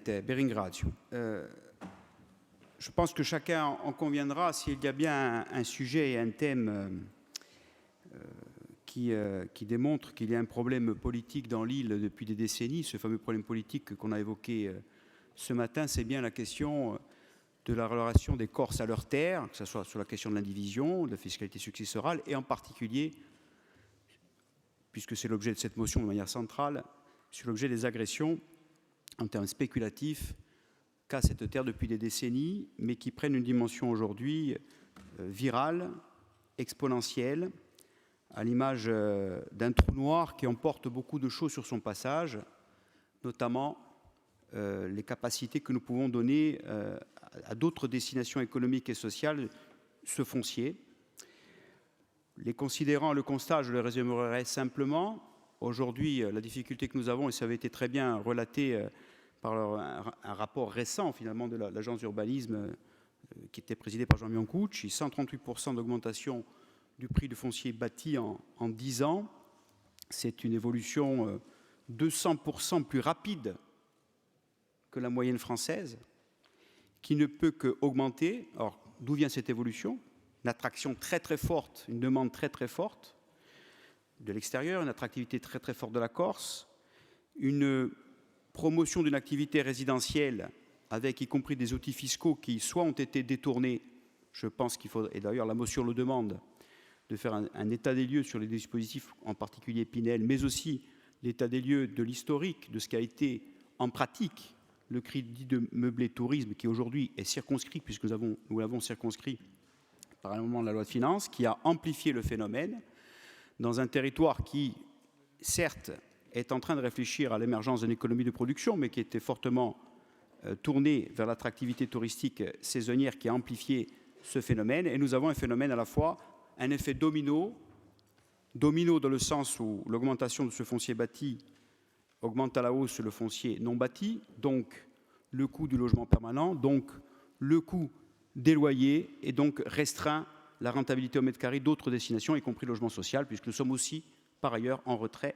Presidente, ben ringrazio. Je pense que chacun en conviendra, s'il y a bien un sujet et un thème qui démontre qu'il y a un problème politique dans l'île depuis des décennies, ce fameux problème politique qu'on a évoqué ce matin, c'est bien la question de la relation des Corses à leurs terres, que ce soit sur la question de l'indivision, de la fiscalité successorale, et en particulier, puisque c'est l'objet de cette motion de manière centrale, sur l'objet des agressions en termes spéculatifs qu'a cette terre depuis des décennies, mais qui prennent une dimension aujourd'hui virale, exponentielle, à l'image d'un trou noir qui emporte beaucoup de choses sur son passage, notamment les capacités que nous pouvons donner à d'autres destinations économiques et sociales, ce foncier. Les considérant le constat, je le résumerai simplement. Aujourd'hui, la difficulté que nous avons, et ça avait été très bien relaté par un rapport récent finalement de l'agence d'urbanisme qui était présidée par Jean Biancucci, 138% d'augmentation du prix du foncier bâti en 10 ans. C'est une évolution 200% plus rapide que la moyenne française, qui ne peut qu'augmenter. Alors, d'où vient cette évolution? Une attraction très très forte, une demande très très forte de l'extérieur, une attractivité très très forte de la Corse, une promotion d'une activité résidentielle avec y compris des outils fiscaux qui soit ont été détournés, je pense qu'il faut, et d'ailleurs la motion le demande, de faire un état des lieux sur les dispositifs, en particulier Pinel, mais aussi l'état des lieux de l'historique, de ce qui a été en pratique le crédit de meublé tourisme, qui aujourd'hui est circonscrit, puisque nous l'avons circonscrit par un moment de la loi de finances, qui a amplifié le phénomène dans un territoire qui, certes, est en train de réfléchir à l'émergence d'une économie de production, mais qui était fortement tournée vers l'attractivité touristique saisonnière qui a amplifié ce phénomène. Et nous avons un phénomène à la fois, un effet domino dans le sens où l'augmentation de ce foncier bâti augmente à la hausse le foncier non bâti, donc le coût du logement permanent, donc le coût des loyers, et donc restreint la rentabilité au mètre carré d'autres destinations, y compris le logement social, puisque nous sommes aussi, par ailleurs, en retrait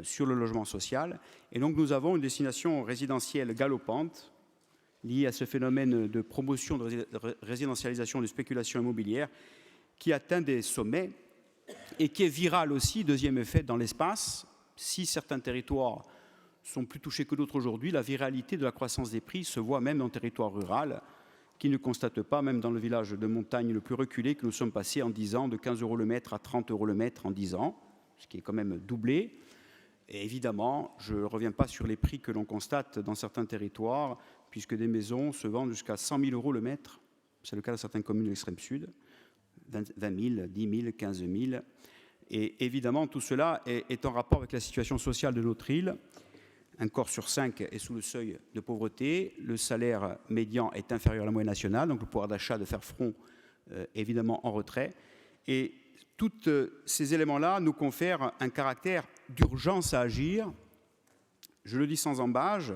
sur le logement social. Et donc nous avons une destination résidentielle galopante liée à ce phénomène de promotion de résidentialisation, de spéculation immobilière, qui atteint des sommets et qui est viral aussi, deuxième effet, dans l'espace. Si certains territoires sont plus touchés que d'autres aujourd'hui, la viralité de la croissance des prix se voit même dans le territoire rural, qui ne constate pas, même dans le village de montagne le plus reculé, que nous sommes passés en 10 ans de 15 € le mètre à 30 € le mètre en 10 ans, ce qui est quand même doublé. Et évidemment, je ne reviens pas sur les prix que l'on constate dans certains territoires, puisque des maisons se vendent jusqu'à 100 000 € le mètre. C'est le cas de certaines communes de l'extrême sud, 20 000, 10 000, 15 000. Et évidemment, tout cela est en rapport avec la situation sociale de notre île. Un corps sur 5 est sous le seuil de pauvreté, le salaire médian est inférieur à la moyenne nationale, donc le pouvoir d'achat de faire front évidemment en retrait. Et tous ces éléments-là nous confèrent un caractère d'urgence à agir, je le dis sans embâge,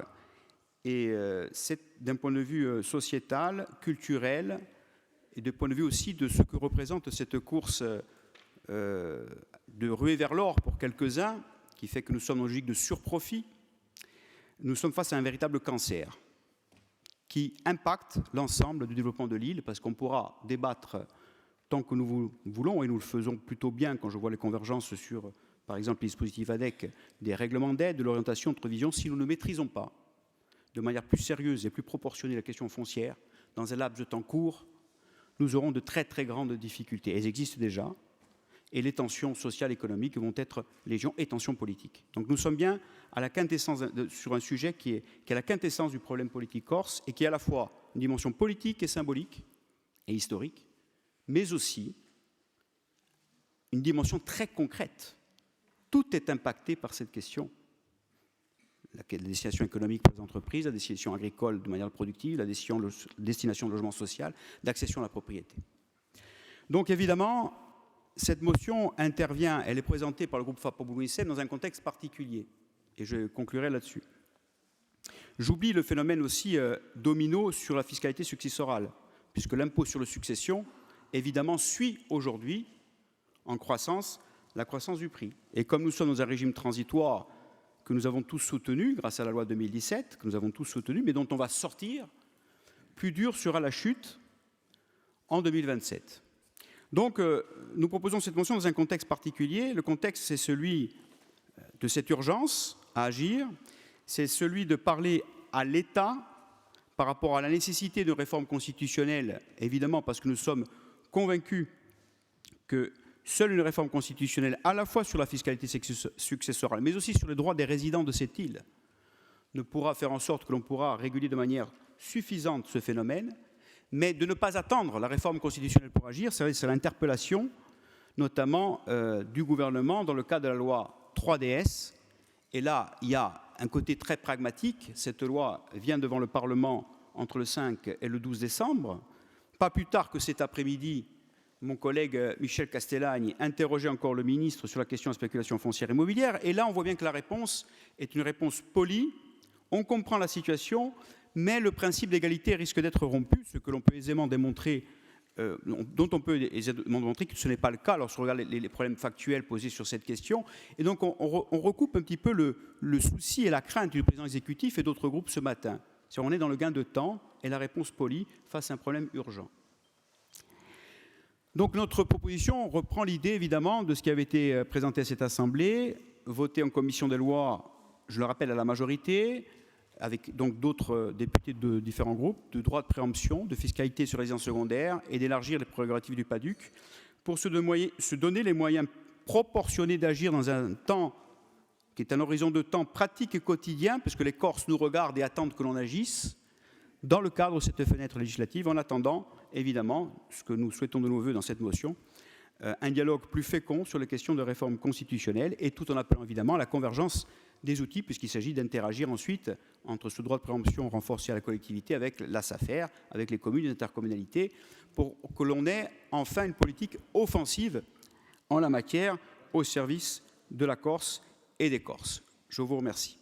et c'est d'un point de vue sociétal, culturel, et du point de vue aussi de ce que représente cette course de ruée vers l'or pour quelques-uns, qui fait que nous sommes en logique de surprofit. Nous sommes face à un véritable cancer qui impacte l'ensemble du développement de l'île, parce qu'on pourra débattre tant que nous voulons, et nous le faisons plutôt bien quand je vois les convergences sur, par exemple, les dispositifs ADEC, des règlements d'aide, de l'orientation, de vision, si nous ne maîtrisons pas de manière plus sérieuse et plus proportionnée la question foncière, dans un laps de temps court, nous aurons de très très grandes difficultés. Elles existent déjà, et les tensions sociales et économiques vont être légion, et tensions politiques. Donc nous sommes bien à la quintessence sur un sujet qui est la quintessence du problème politique corse, et qui est à la fois une dimension politique et symbolique et historique, mais aussi une dimension très concrète. Tout est impacté par cette question. La destination économique pour les entreprises, la destination agricole de manière productive, la destination de logement social, d'accession à la propriété. Donc évidemment, cette motion intervient, elle est présentée par le groupe FAPO-Boulou-Issem dans un contexte particulier, et je conclurai là-dessus. J'oublie le phénomène aussi domino sur la fiscalité successorale, puisque l'impôt sur la succession, évidemment, suit aujourd'hui en croissance la croissance du prix. Et comme nous sommes dans un régime transitoire que nous avons tous soutenu grâce à la loi 2017, que nous avons tous soutenu, mais dont on va sortir. Plus dure sera la chute en 2027. Donc, nous proposons cette motion dans un contexte particulier. Le contexte, c'est celui de cette urgence à agir, c'est celui de parler à l'État par rapport à la nécessité de réforme constitutionnelle, évidemment parce que nous sommes convaincus que seule une réforme constitutionnelle, à la fois sur la fiscalité successorale, mais aussi sur les droits des résidents de cette île, ne pourra faire en sorte que l'on pourra réguler de manière suffisante ce phénomène, mais de ne pas attendre la réforme constitutionnelle pour agir, c'est l'interpellation, notamment du gouvernement dans le cadre de la loi 3DS. Et là, il y a un côté très pragmatique. Cette loi vient devant le Parlement entre le 5 et le 12 décembre. Pas plus tard que cet après-midi, mon collègue Michel Castellagne interrogeait encore le ministre sur la question de la spéculation foncière immobilière. Et là, on voit bien que la réponse est une réponse polie. On comprend la situation, mais le principe d'égalité risque d'être rompu, ce que l'on peut aisément démontrer, dont on peut aisément démontrer que ce n'est pas le cas lorsqu'on regarde les problèmes factuels posés sur cette question. Et donc, on recoupe un petit peu le souci et la crainte du président exécutif et d'autres groupes ce matin. On est dans le gain de temps et la réponse polie face à un problème urgent. Donc, notre proposition reprend l'idée, évidemment, de ce qui avait été présenté à cette Assemblée, voté en commission des lois, je le rappelle, à la majorité, avec donc d'autres députés de différents groupes, de droit de préemption, de fiscalité sur les résidences secondaires et d'élargir les prérogatives du PADUC pour se donner les moyens proportionnés d'agir dans un temps qui est un horizon de temps pratique et quotidien, parce que les Corses nous regardent et attendent que l'on agisse, dans le cadre de cette fenêtre législative, en attendant, évidemment, ce que nous souhaitons de nos voeux dans cette motion, un dialogue plus fécond sur les questions de réforme constitutionnelle, et tout en appelant évidemment à la convergence des outils, puisqu'il s'agit d'interagir ensuite entre ce droit de préemption renforcé à la collectivité avec la SAFER, avec les communes et les intercommunalités, pour que l'on ait enfin une politique offensive en la matière au service de la Corse et des Corses. Je vous remercie.